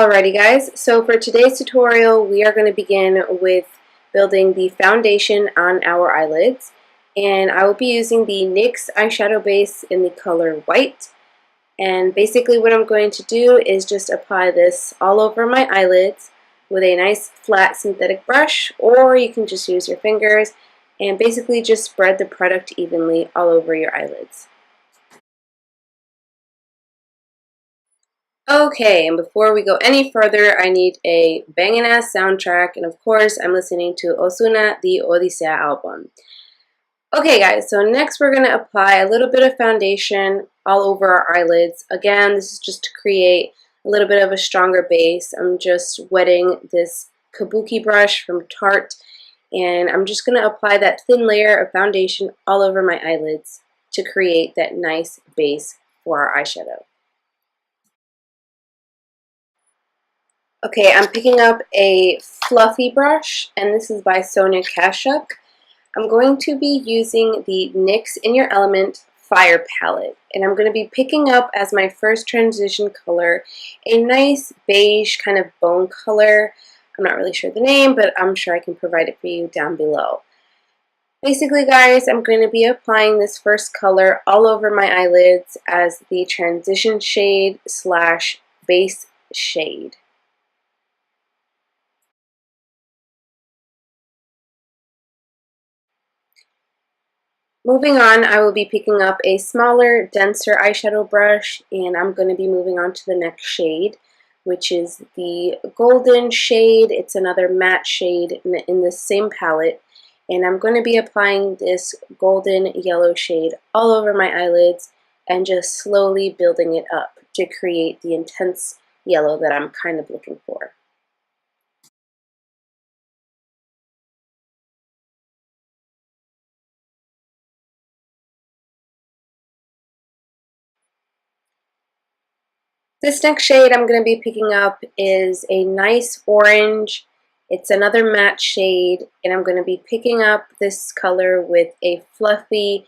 Alrighty guys, so for today's tutorial we are going to begin with building the foundation on our eyelids, and I will be using the NYX eyeshadow base in the color white. And basically what I'm going to do is just apply this all over my eyelids with a nice flat synthetic brush, or you can just use your fingers and basically just spread the product evenly all over your eyelids. Okay, and before we go any further, I need a bangin' ass soundtrack, and of course I'm listening to Ozuna, the Odisea album. Okay guys, so next we're going to apply a little bit of foundation all over our eyelids. Again, this is just to create a little bit of a stronger base. I'm just wetting this kabuki brush from Tarte, and I'm just going to apply that thin layer of foundation all over my eyelids to create that nice base for our eyeshadow. Okay, I'm picking up a fluffy brush, and this is by Sonia Kashuk. I'm going to be using the NYX In Your Element Fire Palette, and I'm going to be picking up as my first transition color a nice beige kind of bone color. I'm not really sure the name, but I'm sure I can provide it for you down below. Basically guys, I'm going to be applying this first color all over my eyelids as the transition shade slash base shade. Moving on, I will be picking up a smaller, denser eyeshadow brush, and I'm going to be moving on to the next shade, which is the golden shade. It's another matte shade in the same palette, and I'm going to be applying this golden yellow shade all over my eyelids and just slowly building it up to create the intense yellow that I'm kind of looking for. This next shade I'm going to be picking up is a nice orange. It's another matte shade, and I'm going to be picking up this color with a fluffy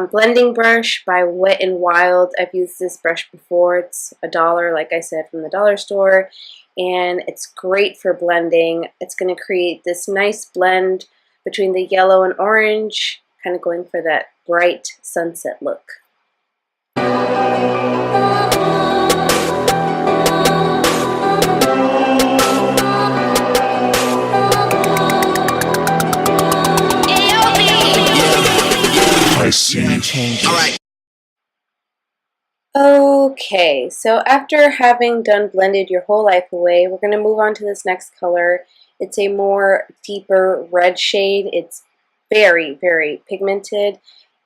blending brush by Wet n Wild. I've used this brush before. It's $1, like I said, from the dollar store, and it's great for blending. It's going to create this nice blend between the yellow and orange, kind of going for that bright sunset look. Alright. Okay, so after having done blended your whole life away, we're going to move on to this next color. It's a more deeper red shade. It's very, very pigmented,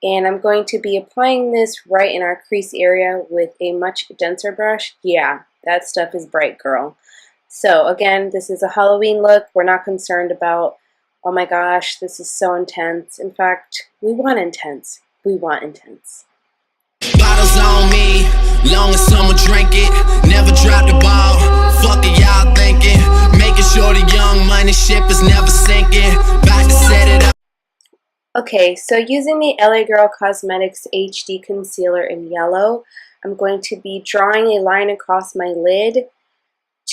and I'm going to be applying this right in our crease area with a much denser brush. Yeah, that stuff is bright, girl. So again, this is a Halloween look. We're not concerned about, oh my gosh, this is so intense. In fact, we want intense. We want intense. Bottles on me, long as someone drink it. Never drop the ball, fuck it y'all thinking. Making sure the young money ship is never sinking. About to set it up. Okay, so using the LA Girl Cosmetics HD Concealer in yellow, I'm going to be drawing a line across my lid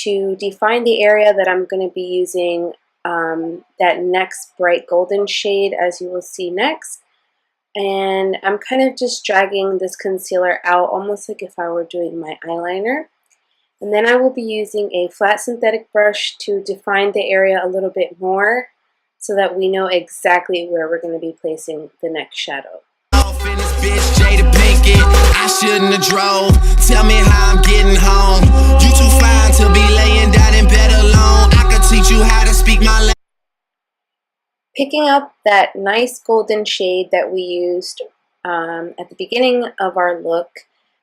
to define the area that I'm going to be using that next bright golden shade, as you will see next. And I'm kind of just dragging this concealer out almost like if I were doing my eyeliner. And then I will be using a flat synthetic brush to define the area a little bit more so that we know exactly where we're going to be placing the next shadow. I shouldn't have drove. Tell me how I'm getting home. You too fine to be laying down in bed alone. I could teach you how to speak my language. Picking up that nice golden shade that we used at the beginning of our look,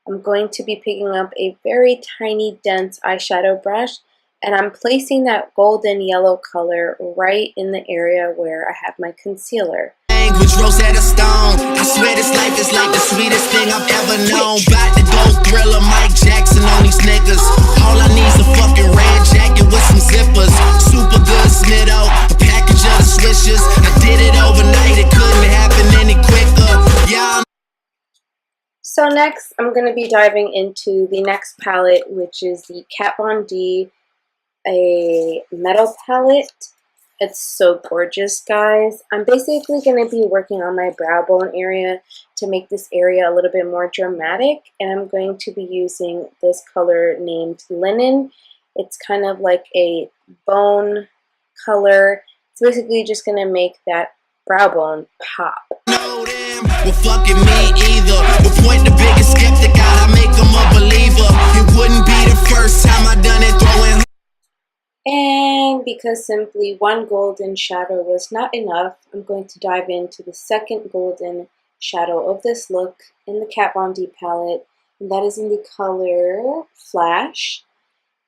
I'm going to be picking up a very tiny dense eyeshadow brush, and I'm placing that golden yellow color right in the area where I have my concealer. Rosetta Stone. I swear this life is like the sweetest thing I've ever known. About to go Thriller, Mike Jackson on these niggas. All I need is a fucking red jacket with some zippers. Super good Smitto, a package of the swishers. I did it overnight, it couldn't happen any quicker. Y'all. So next, I'm going to be diving into the next palette, which is the Kat Von D, a metal palette. It's so gorgeous, guys. I'm basically going to be working on my brow bone area to make this area a little bit more dramatic, and I'm going to be using this color named Linen. It's kind of like a bone color. It's basically just going to make that brow bone pop. Well, fucking me either. We'll point the biggest skeptic out, I make them a believer. It wouldn't be the first time I done it throwing. And because simply one golden shadow was not enough, I'm going to dive into the second golden shadow of this look in the Kat Von D palette, and that is in the color Flash.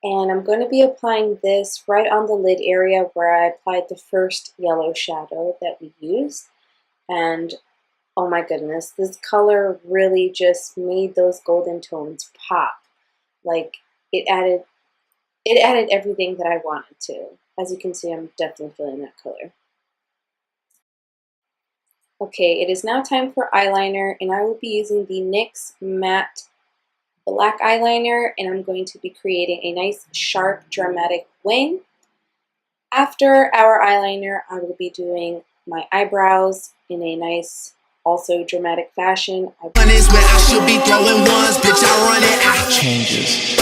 And I'm going to be applying this right on the lid area where I applied the first yellow shadow that we used. And oh my goodness, this color really just made those golden tones pop. Like, it added everything that I wanted to. As you can see, I'm definitely feeling that color. Okay, it is now time for eyeliner, and I will be using the NYX Matte Black Eyeliner, and I'm going to be creating a nice, sharp, dramatic wing. After our eyeliner, I will be doing my eyebrows in a nice, also dramatic fashion. One is where I should be throwing ones, bitch, I run it out. Changes.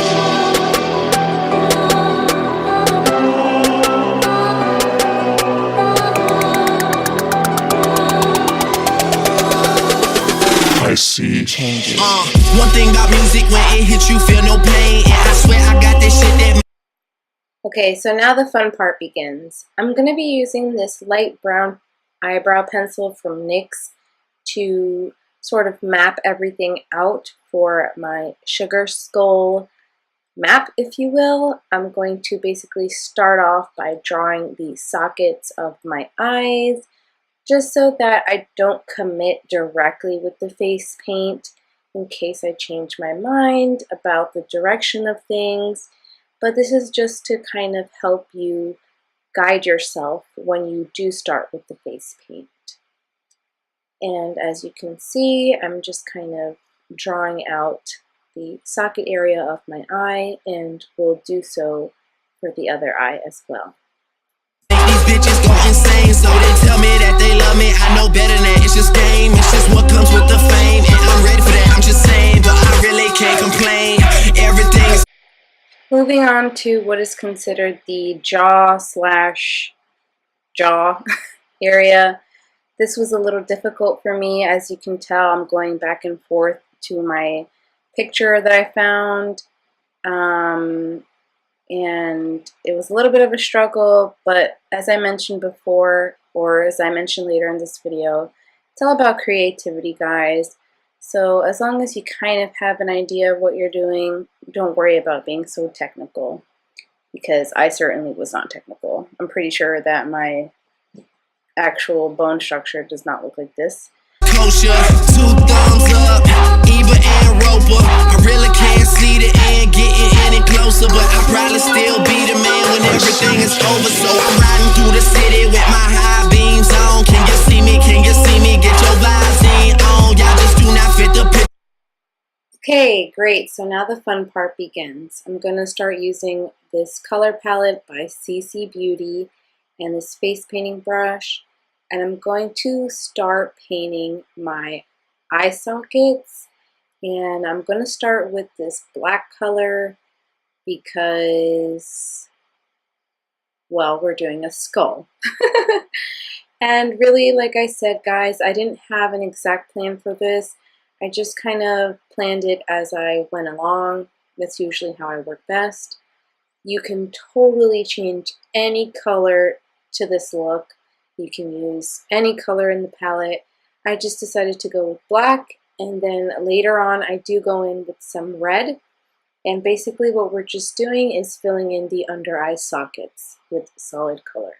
I see changes. One thing about music, when it hits you feel no pain, and I swear I got this shit that. Okay, so now the fun part begins. I'm going to be using this light brown eyebrow pencil from NYX to sort of map everything out for my sugar skull map, if you will. I'm going to basically start off by drawing the sockets of my eyes, just so that I don't commit directly with the face paint in case I change my mind about the direction of things. But this is just to kind of help you guide yourself when you do start with the face paint. And as you can see, I'm just kind of drawing out the socket area of my eye, and will do so for the other eye as well. These bitches go insane, so they tell me that they love me. I know better than that. It's just game, it's just what comes with the fame, and I'm ready for that. I'm just saying, but I really can't complain. Everything is. Moving on to what is considered the jaw area. This was a little difficult for me. As you can tell, I'm going back and forth to my picture that I found. And it was a little bit of a struggle, but as I mentioned before, or as I mentioned later in this video, it's all about creativity, guys. So as long as you kind of have an idea of what you're doing, don't worry about being so technical, because I certainly was not technical. I'm pretty sure that my actual bone structure does not look like this. Kosher, 2 thumbs up, Eva and Roper. I really can't see the end getting any closer, but I probably still be the man when everything is over. So I'm riding through the city with my high beams on. Can you see me? Can you see me? Get your vibes in on. Y'all just do not fit the picture. Okay, great. So now the fun part begins. I'm going to start using this color palette by CC Beauty and this face painting brush. And I'm going to start painting my eye sockets. And I'm going to start with this black color because, well, we're doing a skull. And really, like I said, guys, I didn't have an exact plan for this. I just kind of planned it as I went along. That's usually how I work best. You can totally change any color to this look. You can use any color in the palette. I just decided to go with black, and then later on I do go in with some red. And basically what we're just doing is filling in the under eye sockets with solid color.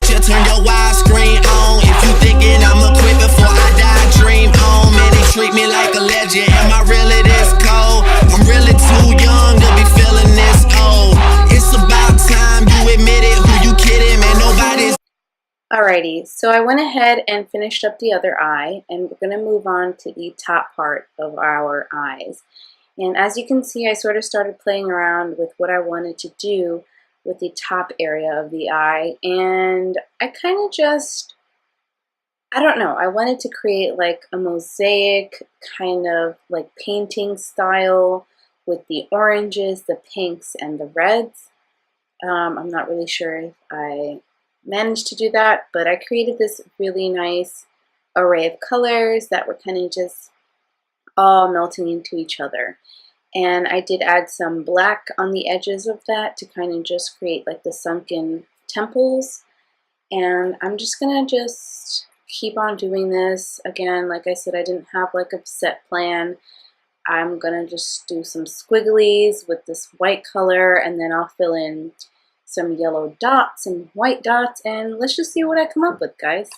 Turn your widescreen on if you thinking I'ma quit before I die. Dream on, man, they treat me like a legend. Am I really this cold? I'm really too young to be feeling this old. It's about time you admit it. Who you kidding, man? Nobody's. Alrighty, so I went ahead and finished up the other eye, and we're going to move on to the top part of our eyes. And as you can see, I sort of started playing around with what I wanted to do with the top area of the eye, and I kind of just, I don't know, I wanted to create like a mosaic kind of like painting style with the oranges, the pinks, and the reds. I'm not really sure if I managed to do that, but I created this really nice array of colors that were kind of just all melting into each other. And I did add some black on the edges of that to kind of just create like the sunken temples. And I'm just gonna just keep on doing this. Again, like I said, I didn't have like a set plan. I'm gonna just do some squigglies with this white color, and then I'll fill in some yellow dots and white dots, and let's just see what I come up with, guys.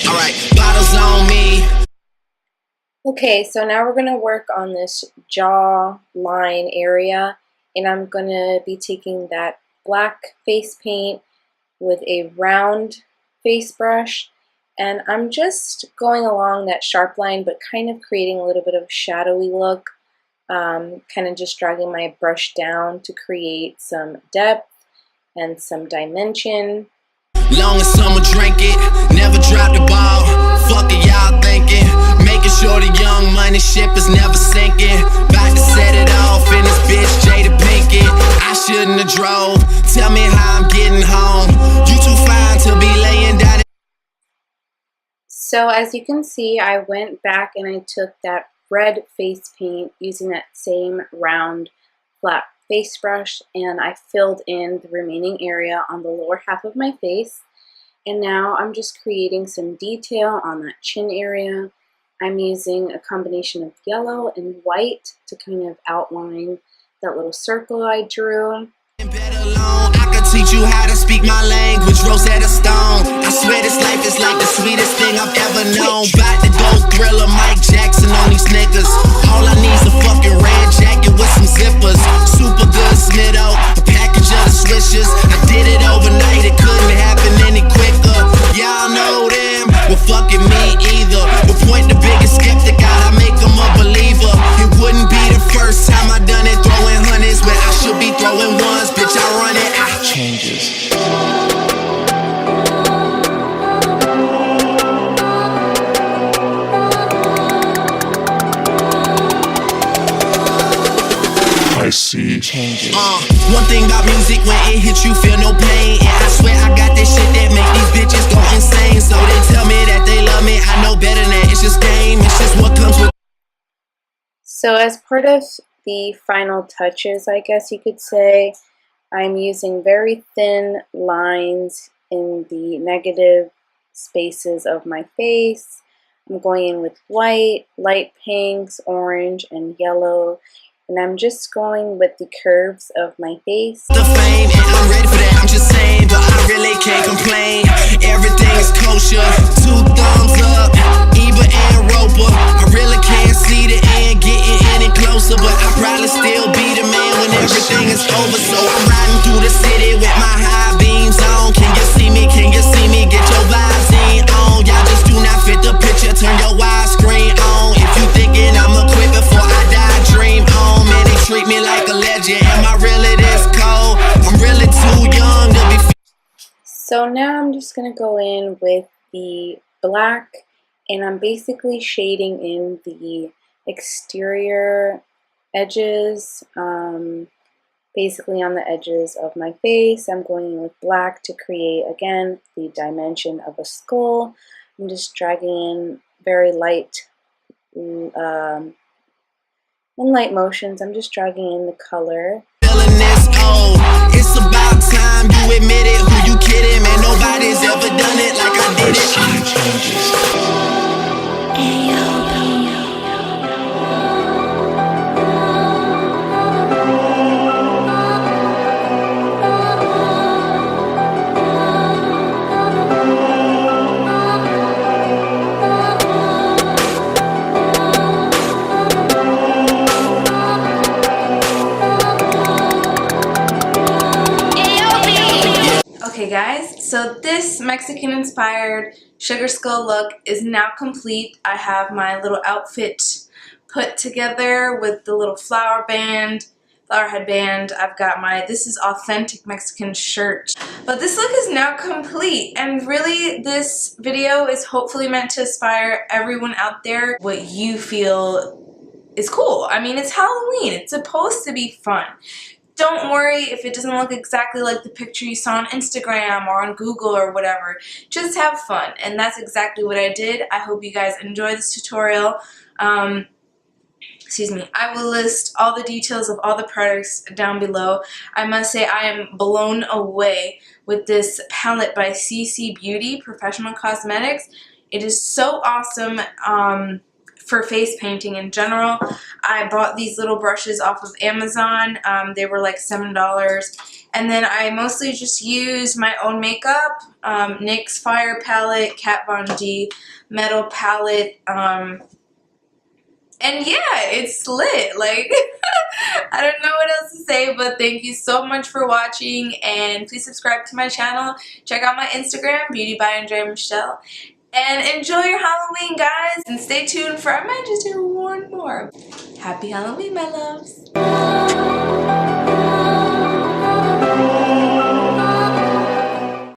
Alright, bottles on me. Okay, so now we're going to work on this jaw line area, and I'm going to be taking that black face paint with a round face brush, and I'm just going along that sharp line but kind of creating a little bit of a shadowy look, kind of just dragging my brush down to create some depth and some dimension. Long as someone drink it, never drop the ball. Fuck it, y'all thinking. Making sure the young money ship is never sinking. About to set it off in this bitch, Jada Pinkett. I shouldn't have drove. Tell me how I'm getting home. You too fine to be laying down. So as you can see, I went back and I took that red face paint using that same round flat face brush, and I filled in the remaining area on the lower half of my face. And now I'm just creating some detail on that chin area. I'm using a combination of yellow and white to kind of outline that little circle I drew. I could teach you how to speak my language, Rosetta Stone. I swear this life is like the sweetest thing I've ever known. Bout to go Thriller, Mike Jackson on these niggas. All I need's a fucking red jacket with some zippers. Super good Snitto, a package of the swishers. I did it overnight, it couldn't happen any quicker. Y'all know them, well fucking me either. But point the biggest skeptic out, I make them a believer. It wouldn't be the first time I done it, throwing hundreds where I should be throwing ones. Bitch, I run it, changes. I see changes. One thing about music, when it hits you, feel no pain. And I swear I got this shit that make these bitches go insane. So they tell me that they love me, I know better than that. It's just game, it's just what comes with. So as part of the final touches, I guess you could say, I'm using very thin lines in the negative spaces of my face. I'm going in with white, light pinks, orange, and yellow. And I'm just going with the curves of my face. The fame, and I'm ready for that, I'm just saying, but I really can't complain. Everything is kosher, 2 thumbs up, Eva and Roper. I really can't see the end getting any closer, but I'll probably still be the man when everything is over. So I'm riding through the city with my high beams on. Can you see me? Can you see me? Get your vibes in on. Y'all just do not fit the picture, turn your widescreen on. If you thinking I'ma quit before I die, dream on. Man, they treat me like a legend. Am I really this cold? I'm really too young to be. So now I'm just going to go in with the black, and I'm basically shading in the exterior edges, basically on the edges of my face. I'm going in with black to create, again, the dimension of a skull. I'm just dragging in very light, in light motions. I'm just dragging in the color. It's about time you admit it. Who you kidding, man? Nobody's ever done it like I did it. So this Mexican inspired sugar skull look is now complete. I have my little outfit put together with the little flower headband. I've got my This Is Authentic Mexican shirt. But this look is now complete, and really this video is hopefully meant to inspire everyone out there what you feel is cool. I mean, it's Halloween. It's supposed to be fun. Don't worry if it doesn't look exactly like the picture you saw on Instagram or on Google or whatever. Just have fun, and that's exactly what I did. I hope you guys enjoy this tutorial. Excuse me. I will list all the details of all the products down below. I must say I am blown away with this palette by CC Beauty Professional Cosmetics. It is so awesome. For face painting in general. I bought these little brushes off of Amazon. They were like $7. And then I mostly just used my own makeup. NYX Fire Palette, Kat Von D Metal Palette. And yeah, it's lit. Like, I don't know what else to say, but thank you so much for watching. And please subscribe to my channel. Check out my Instagram, Beauty by Andrea Michelle. And enjoy your Halloween, guys. And stay tuned for, I might just do one more. Happy Halloween, my loves.